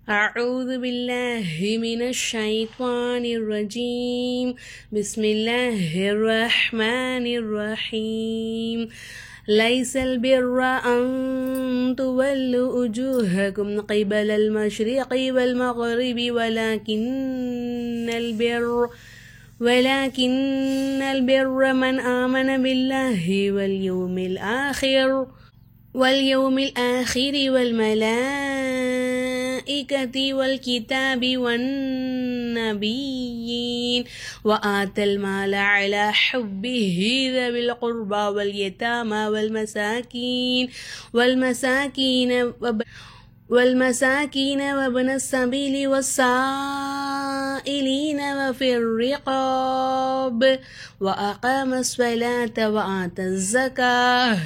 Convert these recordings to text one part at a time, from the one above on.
أعوذ بالله من الشيطان الرجيم بسم الله الرحمن الرحيم ليس البر أن تولوا وجوهكم قبل المشرق والمغرب ولكن البر من آمن بالله واليوم الآخر والملائكة والكتاب والنبيين وآتى المال على حبه ذوي القربى واليتامى والمساكين وابن السبيل والسائلين وفي الرقاب وأقام الصلاة وآتى الزكاة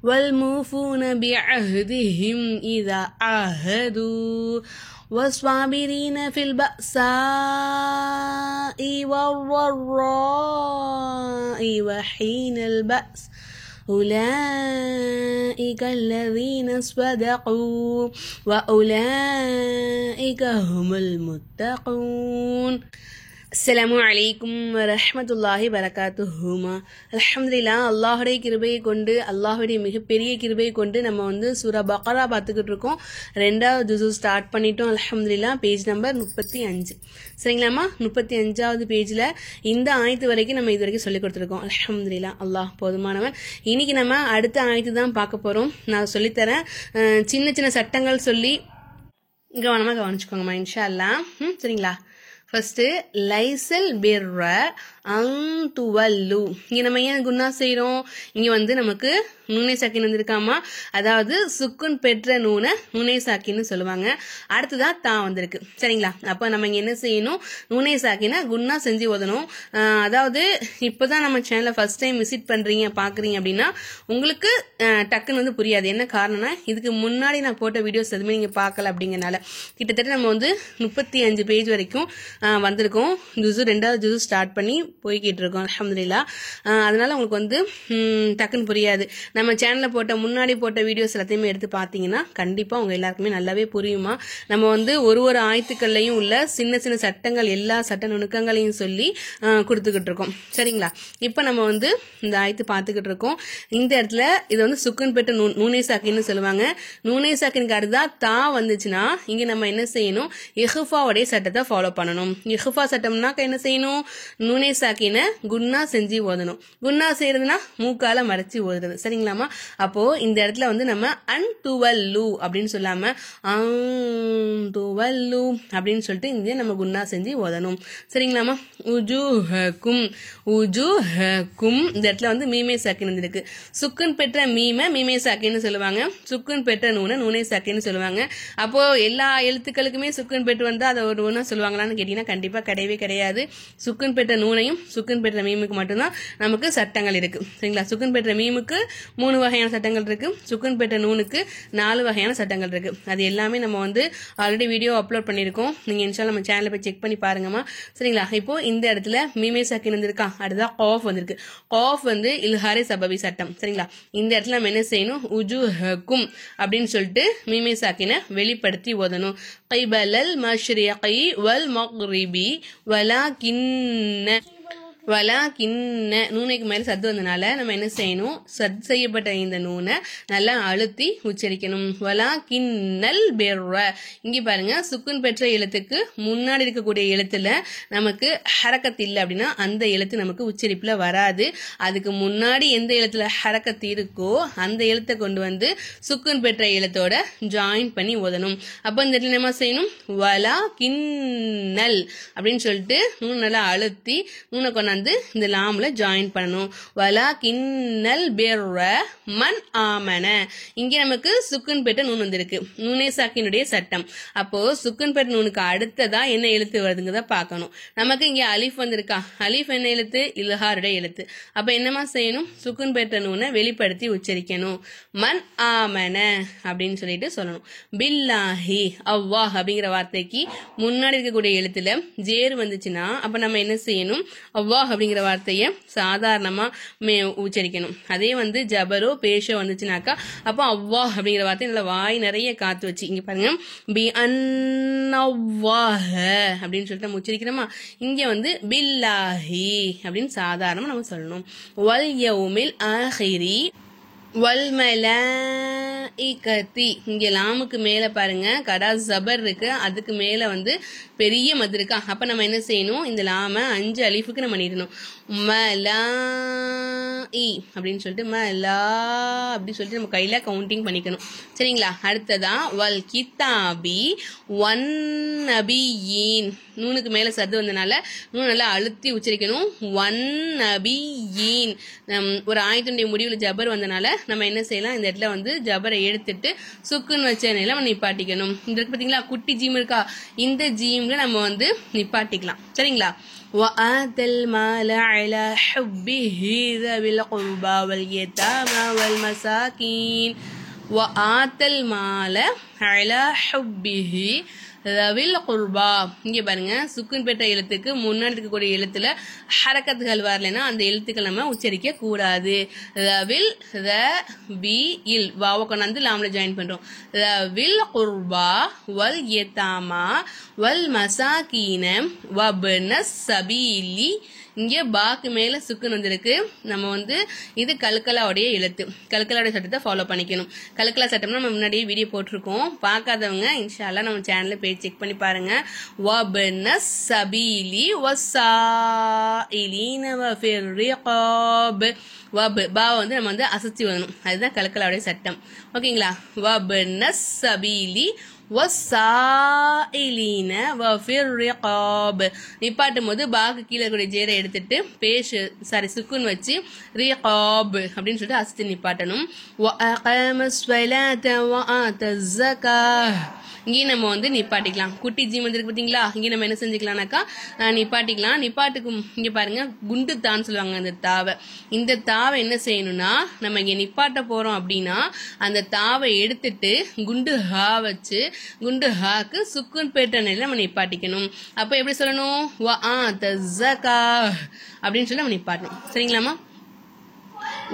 والموفون بعهدهم إذا عاهدوا والصابرين في البأساء والضراء وحين البأس أولئك الذين صدقوا وأولئك هم المتقون. அஸ்ஸலாமு அலைக்கும் வரஹ்மத்துல்லாஹி வரகாத்துஹுமா. அல்ஹம்துலில்லாஹ், அல்லாஹுடைய கிருபையை கொண்டு, அல்லாஹுடைய மிகப்பெரிய கிருபையை கொண்டு நம்ம சூரா பக்ரா பார்த்துக்கிட்டு இருக்கோம். 2வது ஜுஸு ஸ்டார்ட் பண்ணிட்டோம். அல்ஹம்துலில்லாஹ், பேஜ் நம்பர் 35. சரிங்களாம்மா? 35வது பேஜில் இந்த ஆயத்து வரைக்கும் நம்ம இது வரைக்கும் சொல்லிக் கொடுத்துருக்கோம். அல்ஹம்துலில்லாஹ், அல்லாஹ் போதுமானவன். இன்னைக்கு நம்ம அடுத்த ஆயத்து தான் பார்க்க போகிறோம். நான் சொல்லித்தரேன். சின்ன சின்ன சட்டங்கள் சொல்லி கவனமாக கவனிச்சுக்கோங்கம்மா, இன்ஷா அல்லாஹ். சரிங்களா? ஃபர்ஸ்ட் லைசல் பிர்ர அந்துவல்லு. இங்கே நம்ம ஏன் குன்னா செய்கிறோம்? இங்கே நமக்கு நூனை சாக்கின்னு வந்திருக்காமா, அதாவது சுக்குன் பெற்ற நூனை சாக்கின்னு சொல்லுவாங்க. அடுத்ததான் தா வந்திருக்கு. சரிங்களா? அப்போ நம்ம இங்கே என்ன செய்யணும்? நூனை சாக்கினை குன்னா செஞ்சு ஓதணும். அதாவது இப்போதான் நம்ம சேனலை ஃபர்ஸ்ட் டைம் விசிட் பண்ணுறீங்க, பார்க்குறீங்க அப்படின்னா உங்களுக்கு டக்குன்னு புரியாது. என்ன காரணம்னா, இதுக்கு முன்னாடி நான் போட்ட வீடியோஸ் எதுவுமே நீங்கள் பார்க்கல அப்படிங்கிறனால. கிட்டத்தட்ட நம்ம 35 பேஜ் வரைக்கும் வந்திருக்கோம். ஜுஸு 2வது ஜுஸு ஸ்டார்ட் பண்ணி போய்கிட்டு இருக்கோம். அல்ஹம்துலில்லாஹ். அதனால உங்களுக்கு டக்குன்னு புரியாது. நம்ம சேனலில் முன்னாடி போட்ட வீடியோஸ் எல்லாத்தையுமே எடுத்து பார்த்தீங்கன்னா கண்டிப்பாக உங்கள் எல்லாருக்குமே நல்லாவே புரியுமா. நம்ம ஒரு ஆயத்துக்கள்லையும் உள்ள சின்ன சின்ன சட்டங்கள், எல்லா சட்ட நுணுக்கங்களையும் சொல்லி கொடுத்துக்கிட்டு இருக்கோம். சரிங்களா? இப்போ நம்ம இந்த ஆயத்து பார்த்துக்கிட்டு இருக்கோம். இந்த இடத்துல இது சுக்குன் பெற்ற நூனை சாக்கின்னு சொல்லுவாங்க. நூனை சாக்கினுக்கு அடுத்தா தா வந்துச்சுன்னா இங்கே நம்ம என்ன செய்யணும்? இஹ்ஃபாவுடைய சட்டத்தை ஃபாலோ பண்ணணும். இஹ்ஃபா சட்டம்னாக்க என்ன செய்யணும்? நூனை சாக்கினை குன்னா செஞ்சு ஓதணும். குன்னா செய்யறதுன்னா மூக்கால மறைச்சி ஓதுறது. சரிங்களாமா? அப்போ இந்த இடத்துல நம்ம அன்துவல்லு அப்படின்னு சொல்லாம அன்துவல்லு அப்படின்னு சொல்லிட்டு இங்கே நம்ம குன்னா செஞ்சு ஓதணும். சரிங்களாமா? உஜூஹக்கும் இந்த இடத்துல மீமே சாக்கின்னு இருக்கு. சுக்குன் பெற்ற மீமே சாக்கின்னு சொல்லுவாங்க. சுக்குன் பெற்ற நூனை சாக்கின்னு சொல்லுவாங்க. அப்போ எல்லா எழுத்துக்களுக்குமே சுக்குன் பெற்று வந்தா அதை ஒரு ஒன்றா சொல்லுவாங்களான்னு கேட்டீங்கன்னா கண்டிப்பா கிடையவே கிடையாது. சுக்குன் பெற்ற நூனையும் சுக்குன் பெற்ற மீமுக்கு மட்டும்தான் நமக்கு சட்டங்கள் இருக்கு. சரிங்களா? சுக்குன் பெற்ற மீமுக்கு 3 வகையான சட்டங்கள் இருக்கு. சுக்குன் பெற்ற நூனுக்கு 4 வகையான சட்டங்கள் இருக்கு. அது எல்லாமே நம்ம ஆல்ரெடி வீடியோ அப்லோட் பண்ணியிருக்கோம். நீங்க இன்ஷால்லா நம்ம சேனலை போய் செக் பண்ணி பாருங்கம்மா. சரிங்களா? இப்போ இந்த இடத்துல மீமே சாக்கின் வந்திருக்கா, அடுத்ததான் காஃப் வந்திருக்கு. காஃப் இல்ஹாரி சபபி சட்டம். சரிங்களா? இந்த இடத்துல நம்ம என்ன செய்யணும்? உஜூஹக்கும் அப்படின்னு சொல்லிட்டு மீமே சாக்கினை வெளிப்படுத்தி ஓதணும். கைபலல் மஷ்ரிகி வல் மக்ரிபி வலாக்கின்ன நூனைக்கு மேலே சத்து வந்தனால நம்ம என்ன செய்யணும்? சத் செய்யப்பட்ட இந்த நூனை நல்லா அழுத்தி உச்சரிக்கணும். வலாக்கின்னல் பிர்ர. இங்கே பாருங்க, சுக்குன் பெற்ற எழுத்துக்கு முன்னாடி இருக்கக்கூடிய எழுத்துல நமக்கு ஹரக்கத் இல்லை அப்படின்னா அந்த எழுத்து நமக்கு உச்சரிப்புல வராது. அதுக்கு முன்னாடி எந்த எழுத்துல ஹரக்கத் இருக்கோ அந்த எழுத்தை கொண்டு சுக்குன் பெற்ற எழுத்தோட ஜாயின் பண்ணி ஓதணும். அப்போ இந்த இடத்துல என்ன செய்யணும்? வலாக்கின்னல் அப்படின்னு சொல்லிட்டு நூனை நல்லா அழுத்தி நூனை கொண்டாந்து இந்த லாம்ல ஜாயின் பண்ணணும். வலாக்கின்னல் பிர்ர மன் ஆமன. இங்க நமக்கு சுக்குன் பெற்ற நூன் வந்திருக்கு. நூனே சாக்கினுடைய சட்டம். அப்போ சுக்குன் பெற்ற நூனுக்கு அடுத்ததா என்ன எழுத்து வருதுங்கிறத பார்க்கணும். நமக்கு இங்க அலிஃப் வந்திருக்கா. அலிஃப் என்ன எழுத்து? இல்ஹாருடைய எழுத்து. அப்ப என்னமா செய்யணும்? சுக்குன் பெற்ற நூனை வெளிப்படுத்தி உச்சரிக்கணும். மன் ஆமன அப்படின்னு சொல்லிட்டு சொல்லணும். பில்லாஹி அல்லாஹ் அப்படிங்கிற வார்த்தைக்கு முன்னாடி இருக்கக்கூடிய எழுத்துல ஜேர் வந்துச்சுன்னா அப்ப நம்ம என்ன செய்யணும்? அல்லாஹ் அல்லாஹ் அப்படிங்கிற வார்த்தையை சாதாரணமாக உச்சரிக்கணும். அதே வந்து ஜபரோ பேஷோ வந்துச்சுனாக்கா அப்போ அல்லாஹ் அப்படிங்கிற வார்த்தை நல்லா வாய் நிறைய காத்து வச்சு இங்கே பாருங்க பி அன்னல்லாஹ அப்படின்னு சொல்லிட்டு நம்ம உச்சரிக்கிறோமா, இங்கே வந்து பில்லாஹி அப்படின்னு சாதாரணமாக நம்ம சொல்லணும். வல் யௌமில் ஆஹிரி வல் மலாஇகதி இங்கே லாமுக்கு மேலே பாருங்க கடா ஜபர் இருக்கு, அதுக்கு மேலே வந்து பெரிய மது இருக்கா. அப்போ நம்ம என்ன செய்யணும், இந்த லாம 5 அலிஃபுக்கு நம்ம நீட்டணும். மலா இ அப்படின்னு சொல்லிட்டு மலா அப்படின்னு சொல்லிட்டு நம்ம கையில் கவுண்டிங் பண்ணிக்கணும். சரிங்களா? அடுத்ததா வல் கிதாபி ஒன் நபியின் நூனுக்கு மேலே சத்து வந்தனால நூன் நல்லா அழுத்தி உச்சரிக்கணும். ஒன் நபியின் ஒரு ஆயத்தினுடைய முடிவில் ஜபர் வந்தனால நம்ம என்ன செய்யலாம், இந்த இடத்துல வந்து ஜபரை எடுத்துட்டு சுக்குன்னு வச்ச நிலை நம்ம நிப்பாட்டிக்கணும். இந்த இருக்கு பார்த்தீங்களா குட்டி ஜீம் இருக்கா, இந்த ஜீம்ல நம்ம வந்து நிப்பாட்டிக்கலாம். சரிங்களா? وآتَ المال على حبه ذوي القربى واليتامى والمساكين وآتَ المال على حبه ரவில் குர்பா இங்கே பாருங்க சுக்குன் பெற்ற எழுத்துக்கு முன்னாடி இருக்கக்கூடிய எழுத்துல ஹரக்கத்துகள் வரலைன்னா அந்த எழுத்துக்கள் நம்ம உச்சரிக்க கூடாது. ரவில் ர பி இல் வாவை கொண்டாந்து லாம்ல ஜாயின் பண்றோம். ரவில் குர்பா வல் யதாமா வல் மசாகீன வப்ன சபீலி இங்கே பாக்கு மேலே சுக்குன்னு வந்திருக்கு. நம்ம வந்து இது கல்கலாவுடைய எழுத்து, கல்கலாவுடைய சட்டத்தை ஃபாலோ பண்ணிக்கணும். கல்கலா சட்டம்னா நம்ம முன்னாடியே வீடியோ போட்டிருக்கோம், பார்க்காதவங்க இன்ஷா அல்லாஹ் நம்ம சேனலில் போய் செக் பண்ணி பாருங்க. வப்ன சபீலி வஸ்ஸாயிலீன வஃபிர் ரிகாப் வப் பாவை வந்து நம்ம வந்து அசைச்சி வரணும், அதுதான் கல்கலாவுடைய சட்டம். ஓகேங்களா? வப்ன சபீலி வஸ்ஸாயிலீன வஃபிர் ரிகாப் நிப்பாட்டும் போது பாக்கு கீழே இருக்கக்கூடிய ஜேரை எடுத்துட்டு சுக்குன் வச்சு ரிகாப் அப்படின்னு சொல்லிட்டு அசைச்சு நிப்பாட்டணும். வஅகமஸ் ஸலாத வஆத்தஸ் ஸகாத் இங்கேயும் நம்ம வந்து நிப்பாட்டிக்கலாம். குட்டி ஜீம் வந்துருக்கு பார்த்தீங்களா, இங்கே நம்ம என்ன செஞ்சுக்கலாம்னாக்கா நிப்பாட்டிக்கலாம். நிப்பாட்டுக்கு இங்கே பாருங்க குண்டு தான்னு சொல்லுவாங்க அந்த தாவை. இந்த தாவை என்ன செய்யணும்னா நம்ம இங்கே நிப்பாட்ட போகிறோம் அப்படின்னா அந்த தாவை எடுத்துட்டு குண்டு ஹா வச்சு குண்டு ஹாக்கு சுக்குன் பேட்ட நிலையில் நம்ம நிப்பாட்டிக்கணும். அப்போ எப்படி சொல்லணும், அப்படின்னு சொல்லி நம்ம நிப்பாட்டணும். சரிங்களாமா?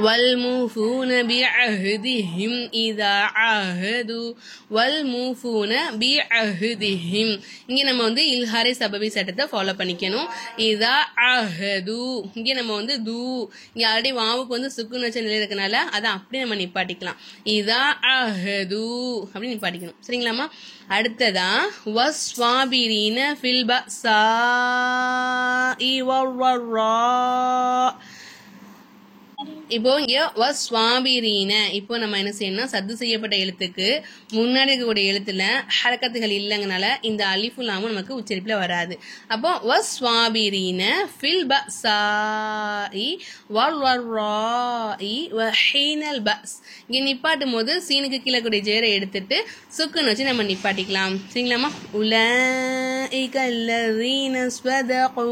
والموفون بعهدهم إذا عاهدوا والموفون بعهدهم இங்கே நம்ம வந்து இல்ஹாரி சபபி சட்டத்தை ஃபாலோ பண்ணிக்கணும். இதா அஹது இங்கே நம்ம வந்து தூ இங்கே ஆல்ரெடி வாவுக்கு வந்து சுக்குன்னு வச்ச நிலை இருக்கனால அதை அப்படியே நம்ம நிப்பாட்டிக்கலாம். இதா அஹது அப்படின்னு நிப்பாட்டிக்கணும். சரிங்களாமா? அடுத்ததா வஸ்வாபிரீன ஃபில் பஸாஇ வர்ரா இப்போ இங்க வஸ்வாபிரீன இப்போ நம்ம என்ன செய்யணும்னா சத்து செய்யப்பட்ட எழுத்துக்கு முன்னாடி இருக்கக்கூடிய எழுத்துல ஹரக்கத்துகள் இல்லைங்கனால இந்த அலிஃபு லாமும் நமக்கு உச்சரிப்புல வராது. அப்போ வஸ்வாபிரீன ஃபில் பஸாஇ வர்ராஇ வஹீனல் பஸ் இங்க நிப்பாட்டும் போது சீனுக்கு கீழே கூடிய ஜேரை எடுத்துட்டு சுக்குன்னு வச்சு நம்ம நிப்பாட்டிக்கலாம். சரிங்களாமா? உலைக அல்லதீன ஸ்வதகு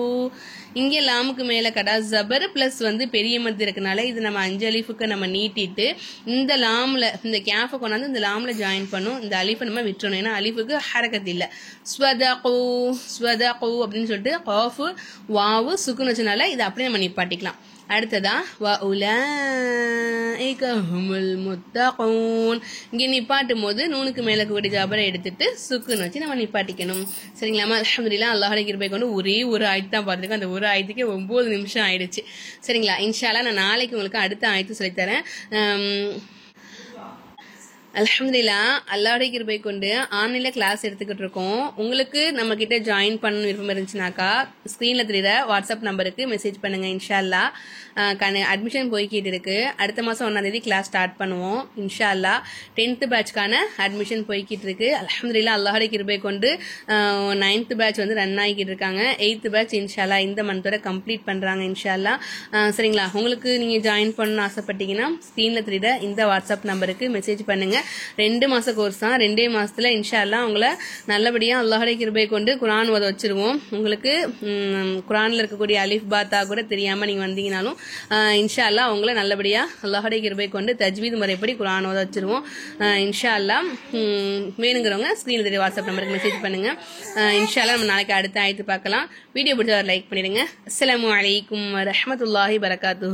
இங்கே லாமுக்கு மேலே கடா ஜபர் ப்ளஸ் வந்து பெரிய மத்து இருக்கனால இது நம்ம 5 அலிஃபுக்கு நம்ம நீட்டிட்டு இந்த லாமில் இந்த கேஃபை கொண்டாந்து இந்த லாமில் ஜாயின் பண்ணும். இந்த அலிஃபை நம்ம விட்டுறணும், ஏன்னா அலிஃபுக்கு ஹரக்கத்து இல்லை. ஸ்வதகு ஸ்வதகு அப்படின்னு சொல்லிட்டு காஃபு வாவு சுக்குன்னு வச்சனால இதை அப்படியே நம்ம நிப்பாட்டிக்கலாம். அடுத்ததா வஉலைக ஹுமுல் முத்தகூன் இங்கே நிப்பாட்டும் போது நூனுக்கு மேலே கூடிய ஜபரை எடுத்துட்டு சுக்குன்னு வச்சு நம்ம நிப்பாட்டிக்கணும். சரிங்களாமா? அல்ஹம்துலில்லாஹ் அல்லாஹ்வுடைய கிருபை கொண்டு ஒரே ஒரு ஆயத்து தான் பார்த்துருக்கோம். அந்த ஒரு ஆயத்துக்கே 9 நிமிஷம் ஆயிடுச்சு. சரிங்களா? இன்ஷா அல்லாஹ் நான் நாளைக்கு உங்களுக்கு அடுத்த ஆயத்து சொல்லித்தரேன். அல்ஹம்துலில்லாஹ் அல்லாஹ்வுடைய கிருபை கொண்டு ஆன்லைன்ல கிளாஸ் எடுத்துக்கிட்டு இருக்கோம். உங்களுக்கு நம்ம கிட்ட ஜாயின் பண்ணணும் விருப்பம் இருந்துச்சுனாக்கா ஸ்க்ரீன்ல தெரியுற வாட்ஸ்அப் நம்பருக்கு மெசேஜ் பண்ணுங்க. இன்ஷா அல்லாஹ் அட்மிஷன் போய்கிட்டு இருக்கு. அடுத்த மாதம் 1ஆம் தேதி கிளாஸ் ஸ்டார்ட் பண்ணுவோம். இன்ஷா அல்லாஹ் 10th பேட்ச்க்கான அட்மிஷன் போய்கிட்டு இருக்கு. அல்ஹம்துலில்லாஹ் அல்லாஹ்வுடைய கிருபை கொண்டு 9th பேட்ச் வந்து ரன் ஆகிக்கிட்டு இருக்காங்க. 8th பேட்ச் இன்ஷா அல்லாஹ் இந்த மந்தோட கம்ப்ளீட் பண்றாங்க. இன்ஷா அல்லாஹ் சரிங்களா? உங்களுக்கு நீங்க ஜாயின் பண்ணணும்னு ஆசைப்பட்டீங்கன்னா ஸ்க்ரீன்ல தெரியுற இந்த வாட்ஸ்அப் நம்பருக்கு மெசேஜ் பண்ணுங்க. 2 மாச கோர்ஸ் தான். 2 மாசத்துல இன்ஷா அல்லாஹ் அவங்கள நல்லபடியா அல்லாஹ்வுடைய கிருபை கொண்டு குர்ஆன் ஓத வச்சிருவோம். உங்களுக்கு குர்ஆன்ல இருக்கக்கூடிய அலிஃப் பா தா கூட தெரியாம நீங்க வந்தீங்கனாலும் இன்ஷா அல்லாஹ் அவங்கள நல்லபடியா அல்லாஹ்வுடைய கிருபை கொண்டு தஜ்வீத் முறைப்படி குர்ஆன் ஓத வச்சிருவோம். இன்ஷா அல்லாஹ் வேணுங்கிறவங்க ஸ்கிரீன்ல தெரிய வாட்ஸ்அப் நம்பருக்கு மெசேஜ் பண்ணுங்க. இன்ஷா அல்லாஹ் நம்ம நாளைக்கு அடுத்த ஆயத்து பார்க்கலாம். வீடியோ பிடிச்சா லைக் பண்ணிடுங்க. அஸ்ஸலாமு அலைக்கும் வரஹ்மத்துல்லாஹி வபரகாத்துஹு.